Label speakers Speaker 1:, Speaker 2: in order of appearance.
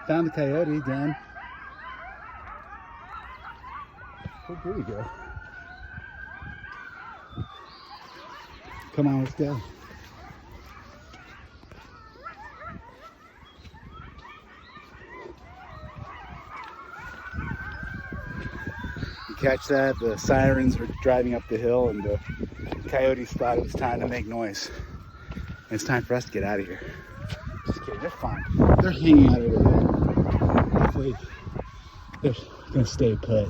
Speaker 1: Found the coyote again. Where did he go? Come on, let's go. You catch that? The sirens were driving up the hill and the coyotes thought it was time to make noise. And it's time for us to get out of here. Just kidding, they're fine. They're hanging out over there. Hopefully they're gonna stay put.